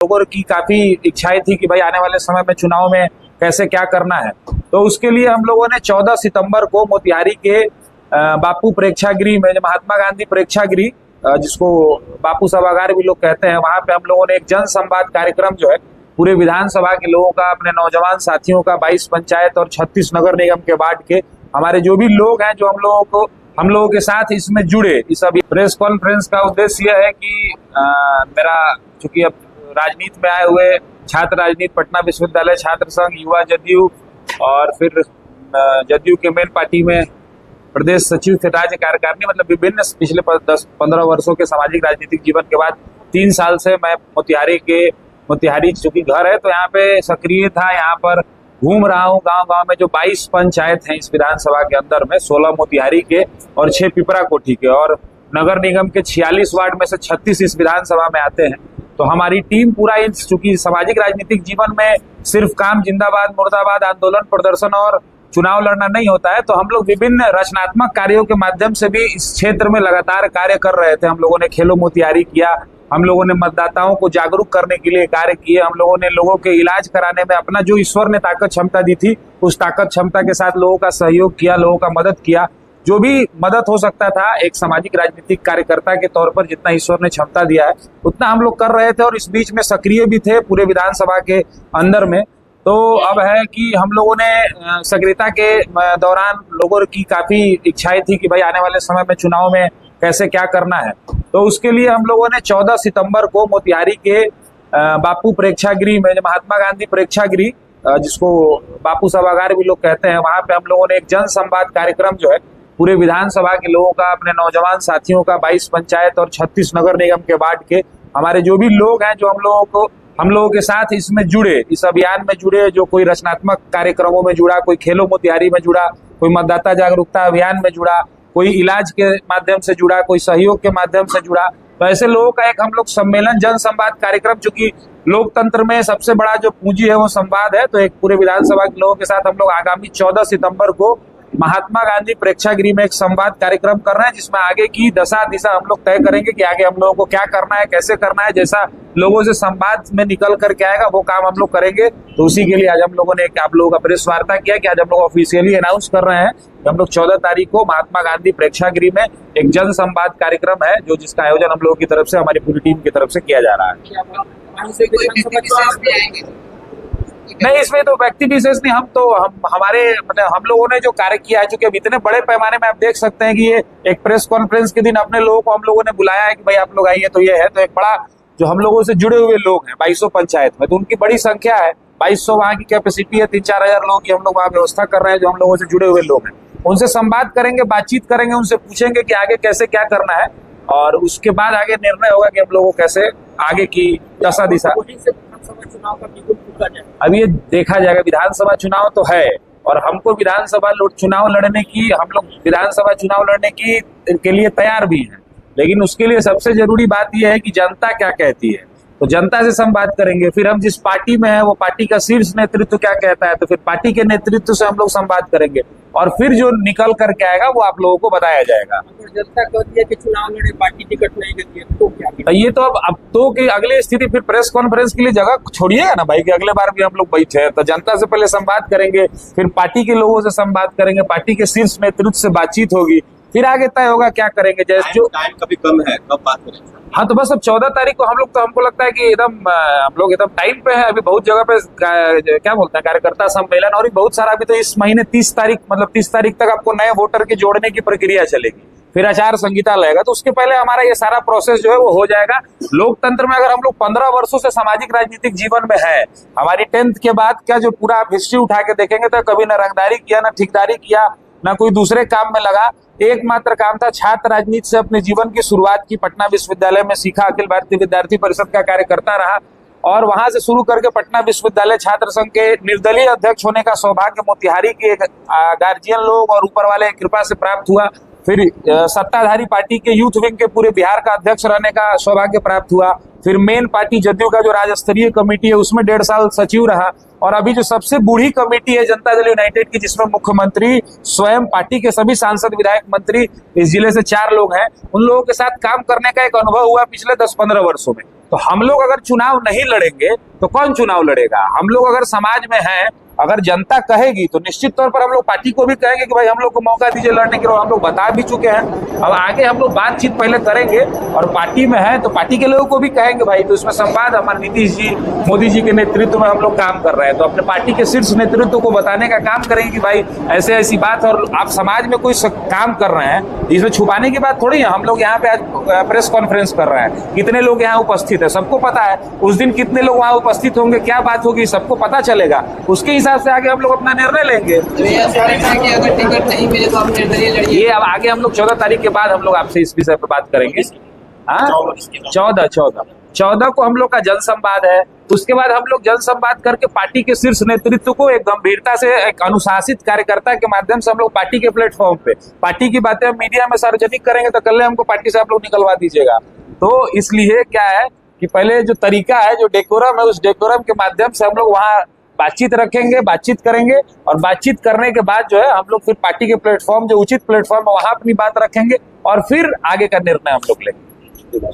लोगों की काफी इच्छाएं थी कि भाई आने वाले समय में चुनाव में कैसे क्या करना है। तो उसके लिए हम लोगों ने 14 सितंबर को मोतिहारी के बापू प्रेक्षागृह में, जो महात्मा गांधी प्रेक्षागृह, जिसको बापू सभागार भी लोग कहते हैं, वहां पे हम लोगों ने एक जन संवाद कार्यक्रम जो है पूरे विधानसभा के लोगों का, अपने नौजवान साथियों का, 22 पंचायत और 36 नगर निगम के वार्ड के हमारे जो भी लोग हैं, जो हम लोगों के साथ इसमें जुड़े। इस अभी प्रेस कॉन्फ्रेंस का उद्देश्य यह है कि मेरा, चूंकि अब राजनीति में आए हुए छात्र राजनीति, पटना विश्वविद्यालय छात्र संघ, युवा जदयू और फिर जदयू के मेन पार्टी में प्रदेश सचिव थे, राज्य कार्यकारिणी, मतलब विभिन्न पिछले 10-15 वर्षों के सामाजिक राजनीतिक जीवन के बाद 3 साल से मैं मोतिहारी चूंकि घर है तो यहाँ पे सक्रिय था। यहाँ पर घूम रहा हूँ गांव गांव में। जो 22 पंचायत हैं इस विधानसभा के अंदर में, 16 मोतिहारी के और 6 पिपरा कोठी के, और नगर निगम के 46 वार्ड में से 36 इस विधानसभा में आते हैं। तो हमारी टीम पूरा चूंकि सामाजिक राजनीतिक जीवन में सिर्फ काम जिंदाबाद मुर्दाबाद, आंदोलन प्रदर्शन और चुनाव लड़ना नहीं होता है, तो हम लोग विभिन्न रचनात्मक कार्यों के माध्यम से भी इस क्षेत्र में लगातार कार्य कर रहे थे। हम लोगों ने खेलो मोतिहारी किया, हम लोगों ने मतदाताओं को जागरूक करने के लिए कार्य किए, हम लोगों ने लोगों के इलाज कराने में अपना जो ईश्वर ने ताकत क्षमता दी थी उस ताकत क्षमता के साथ लोगों का सहयोग किया, लोगों का मदद किया। जो भी मदद हो सकता था एक सामाजिक राजनीतिक कार्यकर्ता के तौर पर, जितना ईश्वर ने क्षमता दिया है उतना हम लोग कर रहे थे, और इस बीच में सक्रिय भी थे पूरे विधानसभा के अंदर में। तो अब है कि हम लोगों ने सक्रियता के दौरान लोगों की काफी इच्छाएं थी कि भाई आने वाले समय में चुनाव में कैसे क्या करना है। तो उसके लिए हम लोगों ने 14 सितंबर को मोतिहारी के बापू प्रेक्षागृह में, जो महात्मा गांधी प्रेक्षागृह, जिसको बापू सभागार भी लोग कहते हैं, वहां पे हम लोगों ने एक जन संवाद कार्यक्रम जो है पूरे विधानसभा के लोगों का, अपने नौजवान साथियों का, 22 पंचायत और 36 नगर निगम के वार्ड के हमारे जो भी लोग हैं, जो हम लोगों के साथ इसमें जुड़े, इस अभियान में जुड़े, जो कोई रचनात्मक कार्यक्रमों में जुड़ा, कोई खेलो मोतिहारी में जुड़ा, कोई मतदाता जागरूकता अभियान में जुड़ा, कोई इलाज के माध्यम से जुड़ा, कोई सहयोग के माध्यम से जुड़ा। तो ऐसे लोगों का एक हम लोग सम्मेलन, जन संवाद कार्यक्रम, चूंकि लोकतंत्र में सबसे बड़ा जो पूंजी है वो संवाद है, तो एक पूरे विधानसभा के लोगों के साथ हम लोग आगामी 14 सितंबर को महात्मा गांधी प्रेक्षागृह में एक संवाद कार्यक्रम कर रहे हैं, जिसमें आगे की दशा दिशा हम लोग तय करेंगे कि आगे हम लोगों को क्या करना है, कैसे करना है। जैसा लोगों से संवाद में निकल करके आएगा वो काम हम लोग करेंगे। तो उसी के लिए आज हम लोगों ने आप लोगों का प्रेस वार्ता किया कि आज हम लोग ऑफिशियली अनाउंस कर रहे हैं कि हम लोग 14 तारीख को महात्मा गांधी प्रेक्षागृह में एक जन संवाद कार्यक्रम है, जो जिसका आयोजन हम लोगों की तरफ से, हमारी पूरी टीम की तरफ से किया जा रहा है। नहीं, इसमें तो व्यक्ति विशेष नहीं, हमारे मतलब हम लोगों ने जो कार्य किया है, चूंकि अब इतने बड़े पैमाने में आप देख सकते हैं कि ये एक प्रेस कॉन्फ्रेंस के दिन अपने लोगों को हम लोगों ने बुलाया है कि भाई आप लोग आइए। तो ये है, तो एक बड़ा जो हम लोगों से जुड़े हुए लोग हैं 2200 पंचायत में, तो उनकी बड़ी संख्या है, 2200 वहाँ की कैपेसिटी है, 3-4 हजार लोगों की हम लोग वहाँ व्यवस्था कर रहे हैं, जो हम लोगों से जुड़े हुए लोग हैं। उनसे संवाद करेंगे, बातचीत करेंगे, उनसे पूछेंगे कि आगे कैसे क्या करना है, और उसके बाद आगे निर्णय होगा कि हम लोगों को कैसे आगे की दशा दिशा। अब ये देखा जाएगा, विधानसभा चुनाव तो है, और हमको विधानसभा चुनाव लड़ने की, हम लोग विधानसभा चुनाव लड़ने की के लिए तैयार भी हैं, लेकिन उसके लिए सबसे जरूरी बात यह है कि जनता क्या कहती है। तो जनता से संवाद करेंगे, फिर हम जिस पार्टी में है वो पार्टी का शीर्ष नेतृत्व क्या कहता है, तो फिर पार्टी के नेतृत्व से हम लोग संवाद करेंगे, और फिर जो निकल करके आएगा वो आप लोगों को बताया जाएगा। अगर जनता कहती है कि चुनाव लड़े, पार्टी टिकट नहीं देती है, तो क्या? ये तो अब तो कि अगली स्थिति, फिर प्रेस कॉन्फ्रेंस के लिए जगह छोड़िएगा ना भाई, कि अगले बार भी हम लोग बैठे हैं, तो जनता से पहले संवाद करेंगे, फिर पार्टी के लोगों से संवाद करेंगे, पार्टी के शीर्ष नेतृत्व से बातचीत होगी, फिर आगे तय होगा क्या करेंगे। जैसे जो टाइम कभी कम है, कब बात करेंगे? हाँ, तो बस अब 14 तारीख को हम लोग, तो हमको लगता है कि हम लोग एकदम टाइम पे है। अभी बहुत जगह पे क्या बोलते हैं, कार्यकर्ता सम्मेलन, और बहुत सारा अभी तो इस महीने 30 तारीख, मतलब 30 तारीख तक आपको नए वोटर के जोड़ने की प्रक्रिया चलेगी, फिर आचार संहिता लगेगा, तो उसके पहले हमारा ये सारा प्रोसेस जो है वो हो जाएगा। लोकतंत्र में अगर हम लोग 15 वर्षों से सामाजिक राजनीतिक जीवन में है, हमारी 10th के बाद क्या जो पूरा आप हिस्ट्री उठा के देखेंगे तो कभी न रंगदारी किया, न ठेकेदारी किया, न कोई दूसरे काम में लगा। एकमात्र काम था छात्र राजनीति से अपने जीवन की शुरुआत की, पटना विश्वविद्यालय में सीखा, अखिल भारतीय विद्यार्थी परिषद का कार्यकर्ता रहा, और वहां से शुरू करके पटना विश्वविद्यालय छात्र संघ के निर्दलीय अध्यक्ष होने का सौभाग्य मोतिहारी के गार्जियन लोग और ऊपर वाले कृपा से प्राप्त हुआ। फिर सत्ताधारी पार्टी के यूथ विंग के पूरे बिहार का अध्यक्ष रहने का सौभाग्य प्राप्त हुआ। फिर मेन पार्टी जदयू का जो राज्य स्तरीय कमेटी है उसमें 1.5 साल सचिव रहा, और अभी जो सबसे बूढ़ी कमेटी है जनता दल यूनाइटेड की, जिसमें मुख्यमंत्री स्वयं, पार्टी के सभी सांसद विधायक मंत्री, इस जिले से 4 लोग हैं, उन लोगों के साथ काम करने का एक अनुभव हुआ पिछले 10-15 वर्षों में। तो हम लोग अगर चुनाव नहीं लड़ेंगे तो कौन चुनाव लड़ेगा? हम लोग अगर समाज में हैं, अगर जनता कहेगी तो निश्चित तौर पर हम लोग पार्टी को भी कहेंगे कि भाई हम लोग को मौका दीजिए लड़ने के लिए। हम लोग बता भी चुके हैं, अब आगे हम लोग बातचीत पहले करेंगे और पार्टी में है तो पार्टी के लोगों को भी कहेंगे भाई। तो इसमें संवाद हमारे नीतीश जी, मोदी जी के नेतृत्व में हम लोग काम कर रहे हैं, तो अपने पार्टी के शीर्ष नेतृत्व को बताने का काम करेंगे कि भाई ऐसे ऐसी बात। और आप समाज में कोई काम कर रहे हैं, इसमें छुपाने की बात थोड़ी है। हम लोग यहाँ पे आज प्रेस कॉन्फ्रेंस कर रहे हैं, कितने लोग यहाँ उपस्थित है सबको पता है। उस दिन कितने लोग वहाँ उपस्थित होंगे, क्या बात होगी, सबको पता चलेगा। उसके हिसाब से आगे हम लोग अपना निर्णय लेंगे। अगर टिकट नहीं मिले तो आप निर्दलीय लड़िए। ये अब आगे हम लोग 14 तारीख के बाद हम लोग आपसे इस विषय पर बात करेंगे। हाँ, 14 को हम लोग का जनसंवाद है। उसके बाद हम लोग जनसंवाद करके पार्टी के शीर्ष नेतृत्व को एक गंभीरता से, एक अनुशासित कार्यकर्ता के माध्यम से हम लोग पार्टी के प्लेटफॉर्म पे पार्टी की बातें हम मीडिया में सार्वजनिक करेंगे तो कल हमको पार्टी से आप लोग निकलवा दीजिएगा। तो इसलिए क्या है कि पहले जो तरीका है, जो डेकोरम है, उस डेकोरम के माध्यम से हम लोग वहाँ बातचीत रखेंगे, बातचीत करेंगे और बातचीत करने के बाद जो है हम लोग फिर पार्टी के प्लेटफॉर्म, जो उचित प्लेटफॉर्म है, वहां अपनी बात रखेंगे और फिर आगे का निर्णय हम लोग लेंगे।